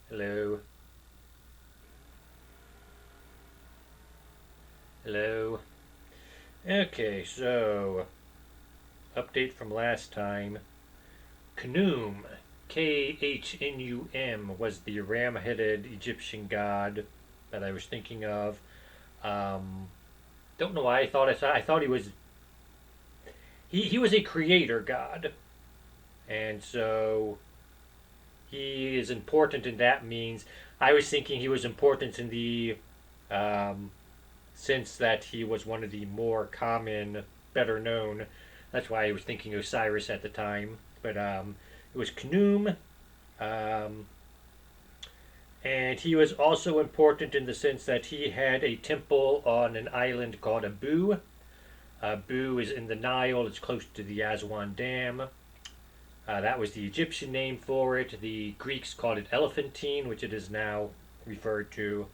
Hello. Hello. Okay, so update from last time. Khnum, Khnum, was the ram-headed Egyptian god that I was thinking of. Um, don't know why I thought he was a creator god, and so he is important in that means. I was thinking he was important in the um, since that he was one of the more common, better known. That's why I was thinking Osiris at the time. But it was Khnum, um, and he was also important in the sense that he had a temple on an island called Abu. Abu is in the Nile. It's close to the Aswan Dam. That was the Egyptian name for it. The Greeks called it Elephantine, which it is now referred to.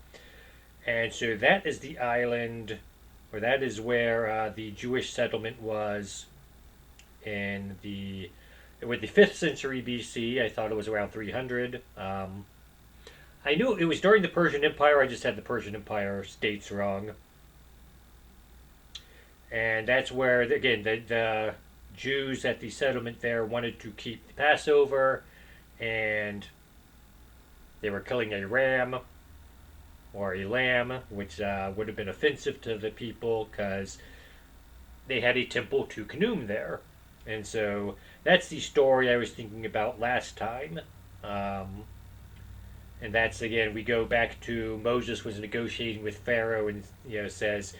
And so that is the island, or that is where the Jewish settlement was in with the 5th century BC. I thought it was around 300. I knew it was during the Persian Empire. I just had the Persian Empire states wrong. And that's where, again, the Jews at the settlement there wanted to keep the Passover, and they were killing a ram or a lamb, which would have been offensive to the people because they had a temple to Khnum there. And so that's the story I was thinking about last time. Um, and that's, again, we go back to Moses was negotiating with Pharaoh and says,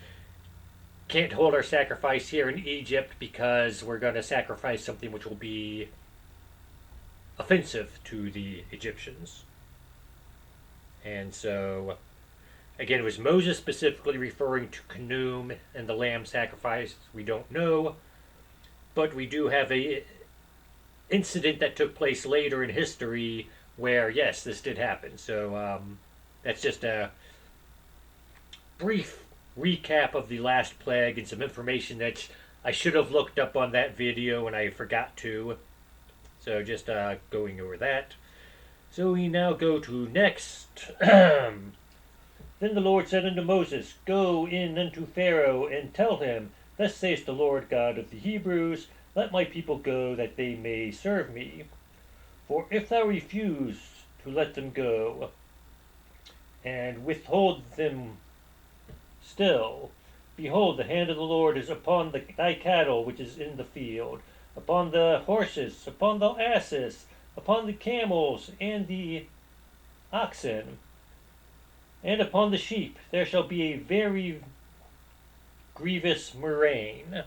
can't hold our sacrifice here in Egypt because we're going to sacrifice something which will be offensive to the Egyptians. And so again, was Moses specifically referring to Khnum and the lamb sacrifice? We don't know, but we do have a incident that took place later in history where yes, this did happen. So that's just a brief recap of the last plague and some information that I should have looked up on that video and I forgot to. So just going over that. So we now go to next. Then the Lord said unto Moses, Go in unto Pharaoh, and tell him, Thus saith the Lord God of the Hebrews, Let my people go, that they may serve me. For if thou refuse to let them go, and withhold them still, behold, the hand of the Lord is upon thy cattle which is in the field, upon the horses, upon the asses, upon the camels, and the oxen, and upon the sheep there shall be a very grievous murrain.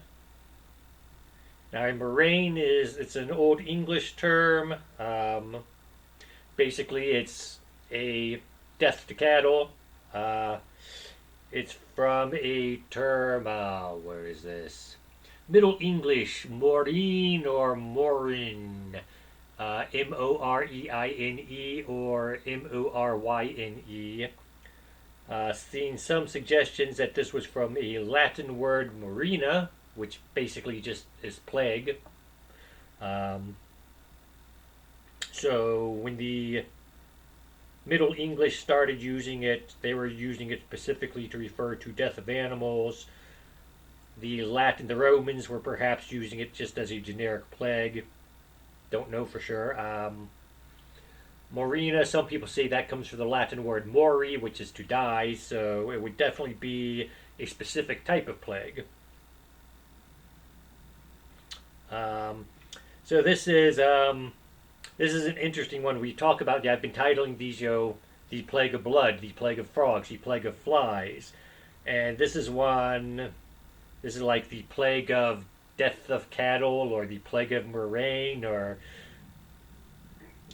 Now, a murrain it's an old English term. Basically, it's a death to cattle. It's from a term. Where is this? Middle English, Murrain or Morin. Moreine or Moryne. Seen some suggestions that this was from a Latin word murina, which basically just is plague. So when the Middle English started using it, they were using it specifically to refer to death of animals. The Romans were perhaps using it just as a generic plague. Don't know for sure. Morina, some people say that comes from the Latin word mori, which is to die, so it would definitely be a specific type of plague. So this is an interesting one. We talk about. I've been titling these, the plague of blood, the plague of frogs, the plague of flies, and this is one. This is like the plague of death of cattle, or the plague of murrain, or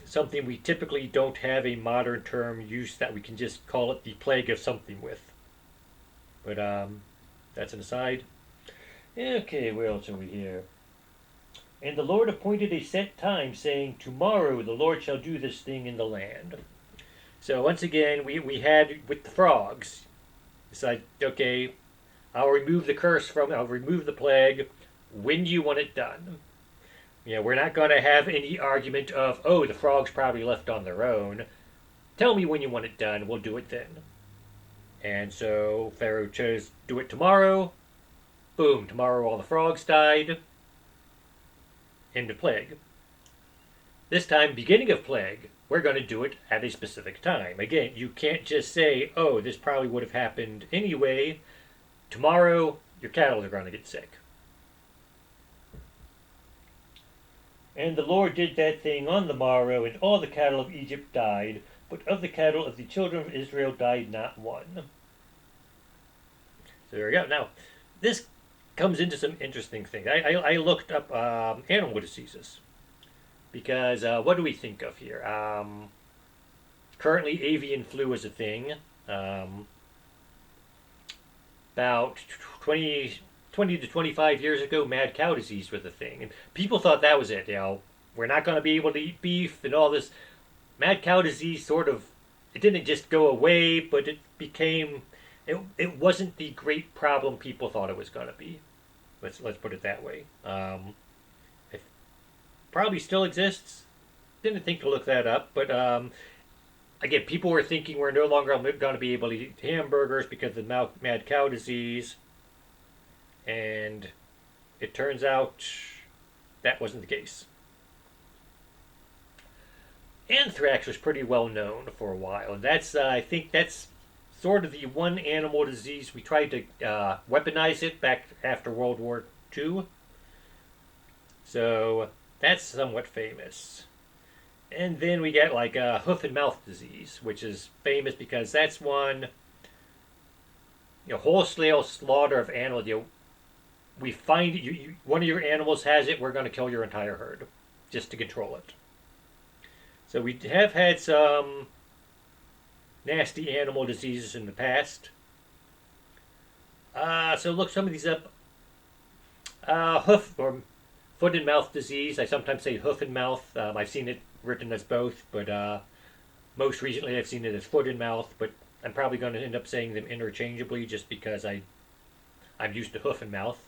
something we typically don't have a modern term use that we can just call it the plague of something with. But that's an aside. Okay, where else are we here? And the Lord appointed a set time, saying, Tomorrow the Lord shall do this thing in the land. So once again, we had with the frogs. Decided, okay, I'll remove the I'll remove the plague. When do you want it done? We're not going to have any argument of, oh, the frogs probably left on their own. Tell me when you want it done. We'll do it then. And so Pharaoh chose do it tomorrow. Boom, tomorrow all the frogs died. End of plague. This time, beginning of plague, we're going to do it at a specific time. Again, you can't just say, oh, this probably would have happened anyway. Tomorrow, your cattle are going to get sick. And the Lord did that thing on the morrow, and all the cattle of Egypt died, but of the cattle of the children of Israel died not one. So there we go. Now, this comes into some interesting things. I looked up animal diseases. Because what do we think of here? Currently, avian flu is a thing. About 20 to 25 years ago, mad cow disease was a thing. And people thought that was it. We're not going to be able to eat beef and all this. Mad cow disease sort of, it didn't just go away, but it became, it wasn't the great problem people thought it was going to be. Let's put it that way. Probably still exists. Didn't think to look that up, but again, people were thinking we're no longer going to be able to eat hamburgers because of mad cow disease, and it turns out that wasn't the case. Anthrax was pretty well known for a while, and that's I think that's sort of the one animal disease we tried to weaponize it back after World War II. So that's somewhat famous. And then we get like hoof and mouth disease, which is famous because that's one, wholesale slaughter of animals. We find one of your animals has it, we're going to kill your entire herd just to control it. So we have had some nasty animal diseases in the past. So look some of these up. Hoof or foot and mouth disease. I sometimes say hoof and mouth. I've seen it written as both, but most recently I've seen it as foot and mouth. But I'm probably going to end up saying them interchangeably just because I'm used to hoof and mouth.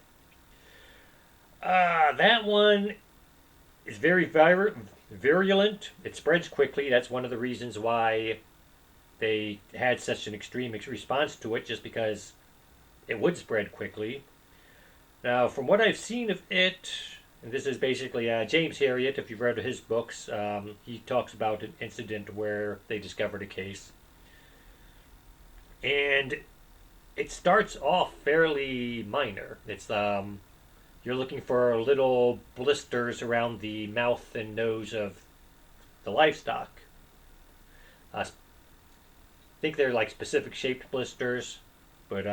That one is very virulent. It spreads quickly. That's one of the reasons why they had such an extreme response to it, just because it would spread quickly. Now, from what I've seen of it, and this is basically James Herriot, if you've read his books, he talks about an incident where they discovered a case. And it starts off fairly minor. It's you're looking for little blisters around the mouth and nose of the livestock. I think they're like specific shaped blisters, but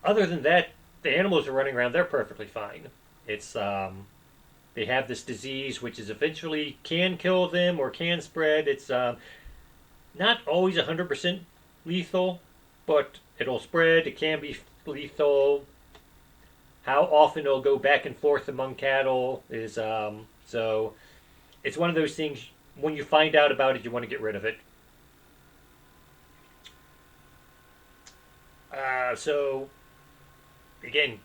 other than that, the animals are running around. They're perfectly fine. It's they have this disease which is eventually can kill them or can spread. It's not always 100% lethal, but it'll spread. It can be lethal. How often it'll go back and forth among cattle is so. It's one of those things. When you find out about it, you want to get rid of it. So again,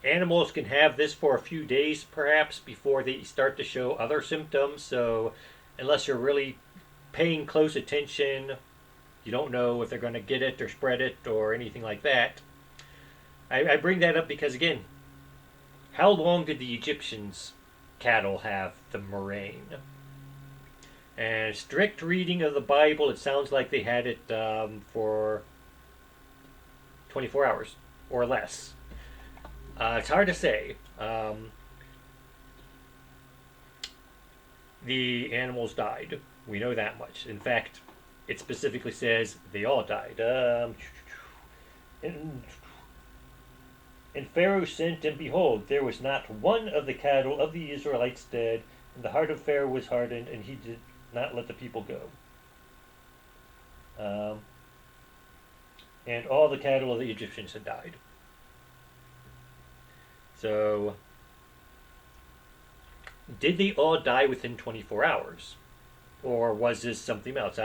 animals can have this for a few days perhaps before they start to show other symptoms. So unless you're really paying close attention, you don't know if they're going to get it or spread it or anything like that. I bring that up because, again, how long did the Egyptians' cattle have the Murrain? And strict reading of the Bible, it sounds like they had it for 24 hours or less. It's hard to say. The animals died. We know that much. In fact, it specifically says they all died. And Pharaoh sent, and behold, there was not one of the cattle of the Israelites dead, and the heart of Pharaoh was hardened, and he did not let the people go. And all the cattle of the Egyptians had died. So, did they all die within 24 hours? Or was this something else?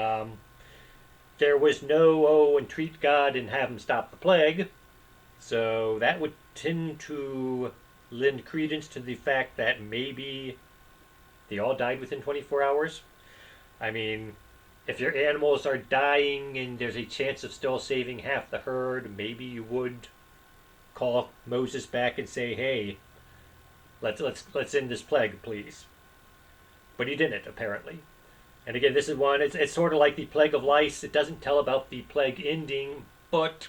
There was no, entreat God and have him stop the plague. So that would tend to lend credence to the fact that maybe they all died within 24 hours. I mean, if your animals are dying and there's a chance of still saving half the herd, maybe you would call Moses back and say, "Hey, let's end this plague, please." But he didn't, apparently. And again, this is one. It's sort of like the plague of lice. It doesn't tell about the plague ending, but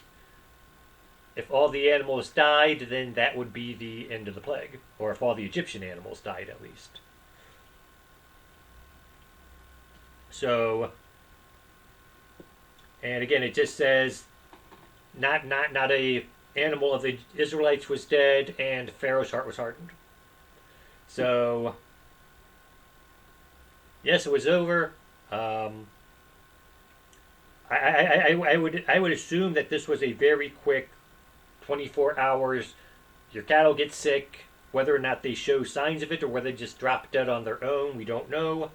if all the animals died, then that would be the end of the plague, or if all the Egyptian animals died, at least. So, and again, it just says not a animal of the Israelites was dead, and Pharaoh's heart was hardened. So, yes, it was over. I would assume that this was a very quick 24 hours. Your cattle get sick, whether or not they show signs of it or whether they just drop dead on their own, we don't know.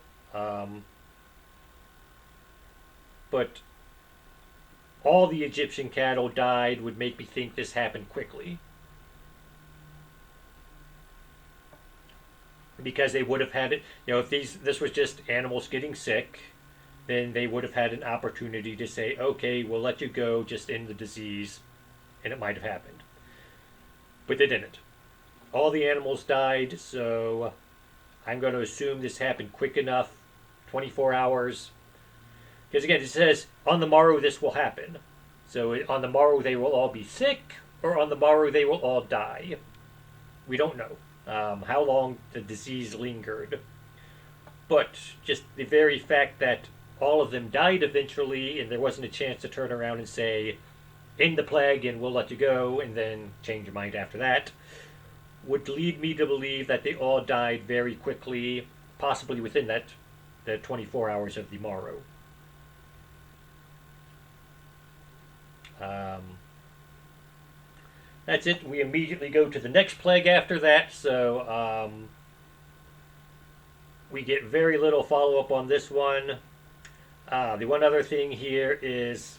But all the Egyptian cattle died would make me think this happened quickly. Because they would have had it, if this was just animals getting sick, then they would have had an opportunity to say, okay, we'll let you go, just end the disease, and it might have happened. But they didn't. All the animals died, so I'm going to assume this happened quick enough, 24 hours. Because again, it says, on the morrow this will happen. So on the morrow they will all be sick, or on the morrow they will all die. We don't know how long the disease lingered. But just the very fact that all of them died eventually, and there wasn't a chance to turn around and say, end the plague and we'll let you go, and then change your mind after that, would lead me to believe that they all died very quickly, possibly within the 24 hours of the morrow. That's it. We immediately go to the next plague after that, so we get very little follow-up on this one. The one other thing here is,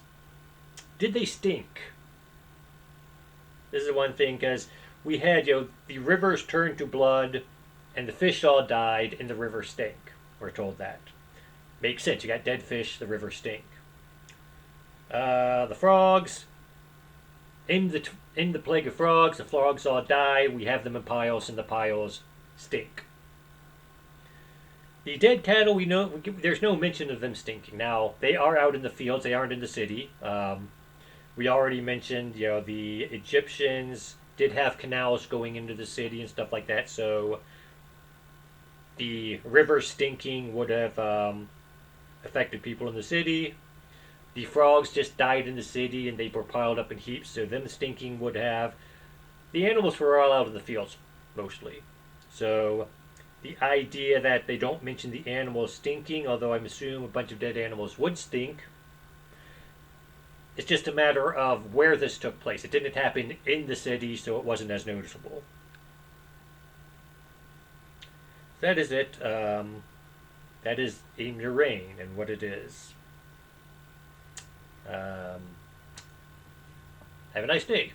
did they stink? This is one thing, because we had, the rivers turned to blood, and the fish all died, and the rivers stink. We're told that. Makes sense. You got dead fish, the rivers stink. The frogs, in the plague of frogs, the frogs all die. We have them in piles, and the piles stink. The dead cattle, we know there's no mention of them stinking. Now, they are out in the fields. They aren't in the city. We already mentioned, the Egyptians did have canals going into the city and stuff like that, so the river stinking would have affected people in the city. The frogs just died in the city and they were piled up in heaps, so them stinking would have. The animals were all out in the fields, mostly. So the idea that they don't mention the animals stinking, although I'm assuming a bunch of dead animals would stink, it's just a matter of where this took place. It didn't happen in the city, so it wasn't as noticeable. That is it. That is a Murrain and what it is. Have a nice day.